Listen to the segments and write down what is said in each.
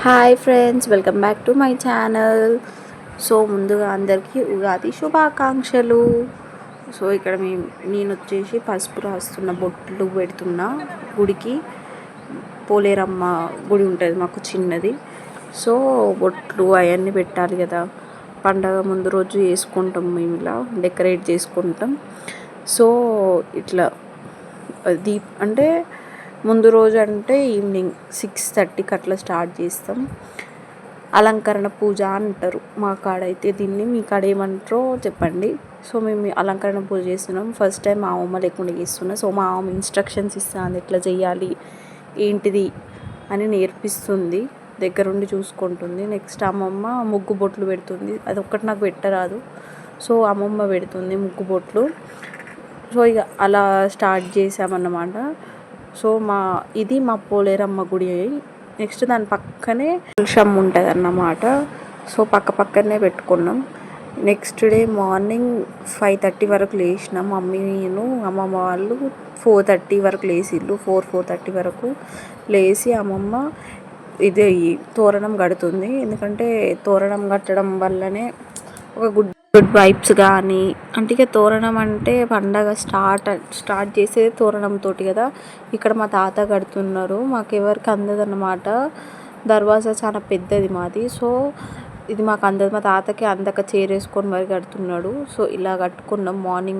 Hi friends, welcome back to my channel. So ముందుగా అందరికీ ఉగాది శుభాకాంక్షలు. సో ఇక్కడ నేను వచ్చేసి పసుపు రాస్తున్న, బొట్లు పెడుతున్నా గుడికి. పోలేరమ్మ గుడి ఉంటుంది మాకు చిన్నది. సో బొట్లు అవన్నీ పెట్టాలి కదా, పండగ ముందు రోజు వేసుకుంటాం మేము, ఇలా డెకరేట్ చేసుకుంటాం. సో ఇట్లా అంటే ముందు రోజు అంటే ఈవినింగ్ 6:30కి అట్లా స్టార్ట్ చేస్తాం. అలంకరణ పూజ అంటారు మా కాడైతే దీన్ని, మీ కాడ ఏమంటారో చెప్పండి. సో మేము అలంకరణ పూజ చేస్తున్నాం. ఫస్ట్ టైం మా అమ్మ లేకుండా చేస్తున్నా. సో మా అమ్మ ఇన్స్ట్రక్షన్స్ ఇస్తుంది, ఎట్లా చేయాలి ఏంటిది అని నేర్పిస్తుంది, దగ్గరుండి చూసుకుంటుంది. నెక్స్ట్ అమ్మమ్మ ముగ్గు బొట్లు పెడుతుంది. అది ఒక్కటి నాకు పెట్టరాదు, సో అమ్మమ్మ పెడుతుంది ముగ్గు బొట్లు. సో ఇక అలా స్టార్ట్ చేసామన్నమాట. సో ఇది మా పోలేరమ్మ గుడి. నెక్స్ట్ దాని పక్కనే తులసమ్మ ఉంటుంది అన్నమాట. సో పక్కనే పెట్టుకున్నాం. నెక్స్ట్ డే మార్నింగ్ 5:30 వరకు లేచినాం. మమ్మీను అమ్మమ్మ వాళ్ళు 4:30 వరకు లేచిళ్ళు. 4:30 వరకు లేచి అమ్మమ్మ ఇది తోరణం కడుతుంది. ఎందుకంటే తోరణం కట్టడం వల్లనే ఒక గుడ్ వైబ్స్ కానీ, అంటే ఇక తోరణం అంటే పండగ స్టార్ట్ చేసేది తోరణంతో కదా. ఇక్కడ మా తాత కడుతున్నారు, మాకు ఎవరికి అందదన్నమాట. దర్వాజా చాలా పెద్దది మాది. సో ఇది మాకు అందదు, మా తాతకి అందక చేరేసుకొని మరి కడుతున్నాడు. సో ఇలా కట్టుకున్నాం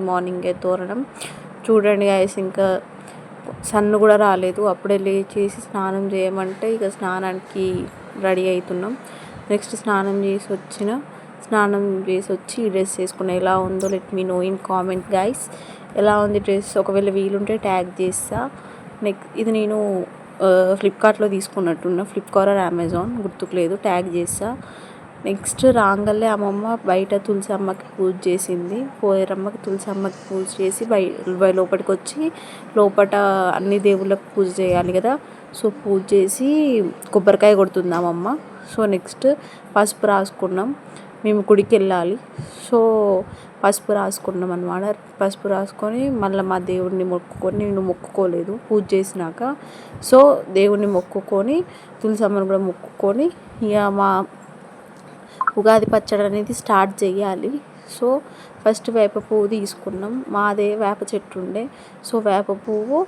మార్నింగే తోరణం. చూడండి గైస్, ఇంకా సన్ను కూడా రాలేదు, అప్పుడే లేచేసి స్నానం చేయమంటే ఇక స్నానానికి రెడీ అవుతున్నాం. నెక్స్ట్ స్నానం చేసి వచ్చి డ్రెస్ వేసుకున్నా. ఎలా ఉందో let me know in comment guys. ఎలా ఉంది డ్రెస్? ఒకవేళ వీలుంటే ట్యాగ్ చేస్తా. ఇది నేను ఫ్లిప్కార్ట్లో తీసుకున్నట్టున్నా, ఫ్లిప్కార్ట్ ఆర్ అమెజాన్ గుర్తుకు లేదు, ట్యాగ్ చేస్తా. నెక్స్ట్ రాంగల్లే అమ్మమ్మ బయట తులసి అమ్మకి పూజ చేసింది. పోలేరమ్మకి తులసి అమ్మకి పూజ చేసి లోపలికి వచ్చి, లోపల అన్ని దేవుళ్ళకి పూజ చేయాలి కదా. సో పూజ చేసి కొబ్బరికాయ కొడుతుంది అమ్మమ్మ. సో నెక్స్ట్ పసుపు రాసుకున్నాం, మేము గుడికి వెళ్ళాలి. సో పసుపు రాసుకున్నాం అన్నమాట. పసుపు రాసుకొని మళ్ళీ మా దేవుడిని మొక్కుకొని, నేను మొక్కుకోలేదు పూజ చేసినాక. సో దేవుడిని మొక్కుకొని తులసమ్మని కూడా మొక్కుకొని ఇక మా ఉగాది పచ్చడి అనేది స్టార్ట్ చేయాలి. సో ఫస్ట్ వేప పువ్వు తీసుకున్నాం, మాదే వేప చెట్టు ఉండే. సో వేప పువ్వు,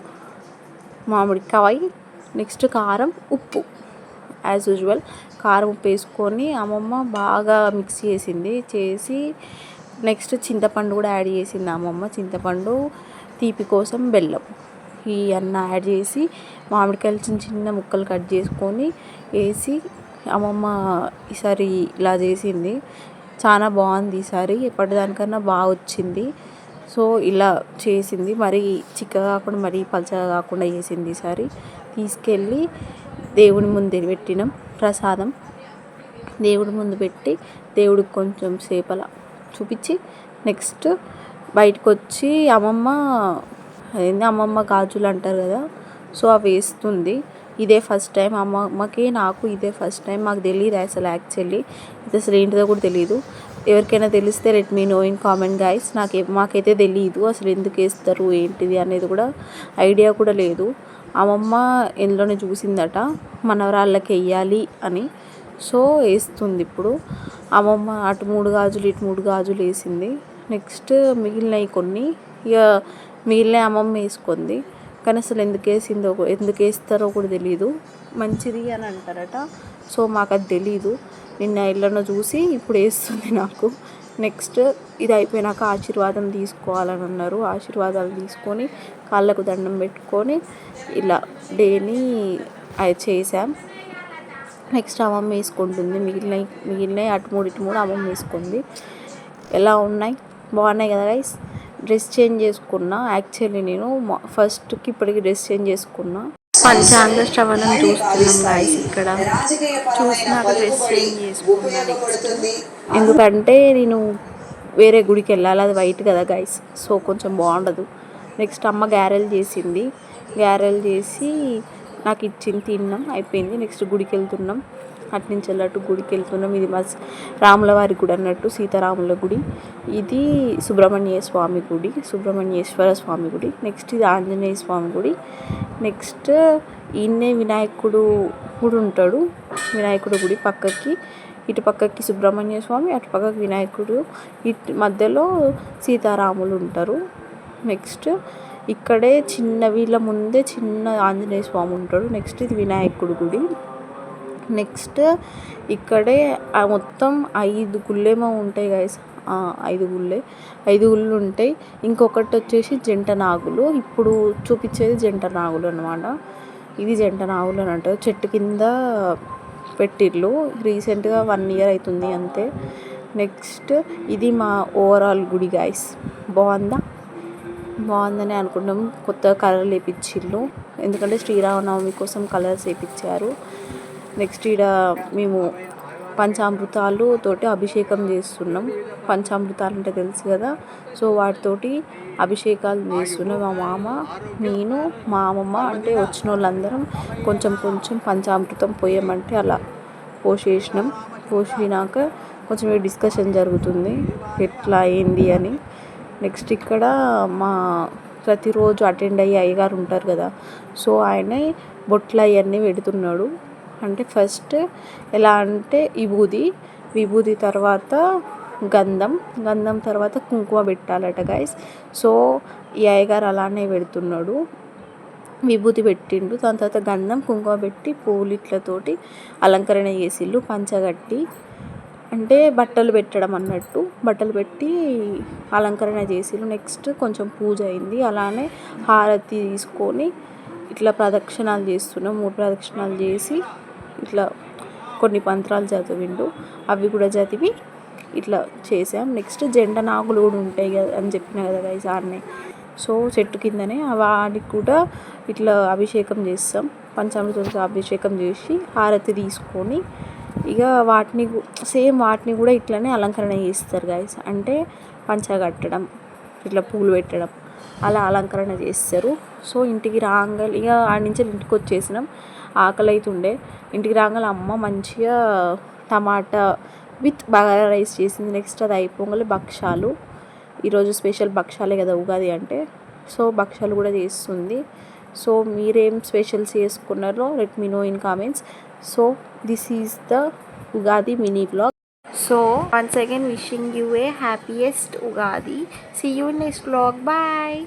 మామిడికాయ, నెక్స్ట్ కారం, ఉప్పు, యాజ్ యూజువల్ కారం ఉప్పు వేసుకొని అమ్మమ్మ బాగా మిక్స్ చేసి నెక్స్ట్ చింతపండు కూడా యాడ్ చేసింది అమ్మమ్మ. చింతపండు, తీపి కోసం బెల్లం, ఈ అన్న యాడ్ చేసి మామిడికాయలు చిన్న ముక్కలు కట్ చేసుకొని వేసి అమ్మమ్మ ఈసారి ఇలా చేసింది. చాలా బాగుంది ఈసారి, ఎప్పటిదానికన్నా బాగా వచ్చింది. సో ఇలా చేసింది, మరీ చిక్కగా కాకుండా మరీ పలచగా కాకుండా చేసింది ఈసారి. తీసుకెళ్ళి దేవుని ముందు పెట్టినాం ప్రసాదం. దేవుడి ముందు పెట్టి దేవుడికి కొంచెం సేపలా చూపించి నెక్స్ట్ బయటకు వచ్చి అమ్మమ్మ గాజులు అంటారు కదా, సో అవి వేస్తుంది. ఇదే ఫస్ట్ టైం అమ్మమ్మకి నాకు, ఇదే ఫస్ట్ టైం. మాకు తెలియదు అసలు, యాక్చువల్లీ ఇది అసలు ఏంటిదో కూడా తెలియదు. ఎవరికైనా తెలిస్తే let me know in comment guys. మాకైతే తెలియదు అసలు ఎందుకు వేస్తారు ఏంటిది అనేది కూడా ఐడియా కూడా లేదు. అమ్మమ్మ ఎందులోనే చూసిందట మనవరాళ్ళకి వెయ్యాలి అని. సో వేస్తుంది ఇప్పుడు అమ్మమ్మ. అటు 3 గాజులు ఇటు 3 గాజులు వేసింది. నెక్స్ట్ మిగిలినవి కొన్ని, ఇక మిగిలినవి అమ్మమ్మ వేసుకుంది. కానీ అసలు ఎందుకు వేస్తారో కూడా తెలీదు. మంచిది అని అంటారట, సో మాకు అది తెలీదు. నిన్న ఇళ్ళను చూసి ఇప్పుడు వేస్తుంది నాకు. నెక్స్ట్ ఇది అయిపోయినాక ఆశీర్వాదం తీసుకోవాలని అన్నారు. ఆశీర్వాదాలు తీసుకొని కాళ్ళకు దండం పెట్టుకొని ఇలా డేని చేసాం. నెక్స్ట్ అమ్మమ్మ వేసుకుంటుంది మిగిలినవి అటు 3 ఇటు 3 అమ్మమ్మ వేసుకుంది. ఎలా ఉన్నాయి? బాగున్నాయి కదా గైస్. డ్రెస్ చేంజ్ చేసుకున్నా, యాక్చువల్లీ నేను ఫస్ట్కి ఇప్పటికి డ్రెస్ చేంజ్ చేసుకున్నా. పంచాంగ శ్రవణం చూస్తున్నాం గాయస్. ఇక్కడ చూసినాక డ్రెస్ చేంజ్ చేసుకున్నాను. ఎందుకంటే నేను వేరే గుడికి వెళ్ళాలి, అది వైట్ కదా గైస్, సో కొంచెం బాగుండదు. నెక్స్ట్ అమ్మ గారెలు చేసింది. గారెలు చేసి నాకు ఇచ్చింది, తిన్నాం, అయిపోయింది. నెక్స్ట్ గుడికి వెళ్తున్నాం. అటు నుంచి వెళ్ళట్టు గుడికి వెళ్తున్నాం. ఇది మా రాములవారి గుడి అన్నట్టు, సీతారాముల గుడి. ఇది సుబ్రహ్మణ్య స్వామి గుడి, సుబ్రహ్మణ్యేశ్వర స్వామి గుడి. నెక్స్ట్ ఇది ఆంజనేయ స్వామి గుడి. నెక్స్ట్ ఈయన్నే వినాయకుడు కూడా ఉంటాడు. వినాయకుడు గుడి పక్కకి, ఇటు పక్కకి సుబ్రహ్మణ్య స్వామి, అటు పక్కకి వినాయకుడు, ఇటు మధ్యలో సీతారాములు ఉంటారు. నెక్స్ట్ ఇక్కడే చిన్న వీళ్ళ ముందే చిన్న ఆంజనేయ స్వామి ఉంటాడు. నెక్స్ట్ ఇది వినాయకుడు గుడి. నెక్స్ట్ ఇక్కడే మొత్తం 5 గుళ్ళేమో ఉంటాయి గైస్. 5 గుళ్ళు ఉంటాయి. ఇంకొకటి వచ్చేసి జంట నాగులు. ఇప్పుడు చూపించేది జంట నాగులు అనమాట. ఇది జంట నాగులు అని అంటారు. చెట్టు కింద పెట్టిర్రు. రీసెంట్గా 1 year అవుతుంది అంతే. నెక్స్ట్ ఇది మా ఓవరాల్ గుడి గైస్. బాగుందని అనుకుంటాం. కొత్తగా కలర్లు వేయించిర్రు, ఎందుకంటే శ్రీరామనవమి కోసం కలర్స్ వేయించారు. నెక్స్ట్ ఇక్కడ మేము పంచామృతాలు తోటి అభిషేకం చేస్తున్నాం. పంచామృతాలు అంటే తెలుసు కదా, సో వాటితోటి అభిషేకాలు చేస్తున్నాం. మా మామ, నేను, మా అమ్మమ్మ, అంటే వచ్చిన వాళ్ళందరం కొంచెం కొంచెం పంచామృతం పోయమంటే అలా పోసేసినాం. పోసినాక కొంచెం డిస్కషన్ జరుగుతుంది ఎట్లా ఏంది అని. నెక్స్ట్ ఇక్కడ మా ప్రతిరోజు అటెండ్ అయ్యే అయ్యగారు ఉంటారు కదా, సో ఆయన బొట్లు అవన్నీ పెడుతున్నాడు. అంటే ఫస్ట్ ఎలా అంటే విభూది తర్వాత గంధం తర్వాత కుంకుమ పెట్టాలట గైస్. సో ఈ అయ్యగారు అలానే పెడుతున్నాడు. విభూతి పెట్టిండు, దాని తర్వాత గంధం కుంకుమ పెట్టి పూలిట్లతోటి అలంకరణ చేసిళ్ళు. పంచగట్టి అంటే బట్టలు పెట్టడం అన్నట్టు, బట్టలు పెట్టి అలంకరణ చేసిళ్ళు. నెక్స్ట్ కొంచెం పూజ అయింది. అలానే హారతి తీసుకొని ఇట్లా ప్రదక్షిణాలు చేస్తున్నాం. 3 ప్రదక్షిణాలు చేసి ఇట్లా కొన్ని మంత్రాలు చదివిండు, అవి కూడా చదివి ఇట్లా చేసాం. నెక్స్ట్ జెండ నాగులు కూడా ఉంటాయి కదా అని చెప్పిన కదా గైస్ ఆడనే. సో చెట్టు కిందనే వాటికి కూడా ఇట్లా అభిషేకం చేస్తాం. పంచామృతంతో అభిషేకం చేసి హారతి తీసుకొని ఇక వాటిని కూడా ఇట్లానే అలంకరణ చేస్తారు గైస్. అంటే పంచ కట్టడం, ఇట్లా పూలు పెట్టడం, అలా అలంకరణ చేస్తారు. సో ఇంటికి రాగాలి, ఇక ఆడ నుంచి ఇంటికి వచ్చేసినాం. ఆకలి అవుతుండే. ఇంటికి రాగాలి అమ్మ మంచిగా టమాటా విత్ బగారా రైస్ చేసింది. నెక్స్ట్ అది అయిపోగానే భక్షాలు, ఈరోజు స్పెషల్ భక్షాలే కదా ఉగాది అంటే, సో భక్షాలు కూడా చేస్తుంది. సో మీరేం స్పెషల్స్ చేసుకున్నారో let me know in comments. So this is the Ugadi mini vlog. So once again wishing you a happiest Ugadi. See you in next vlog. Bye.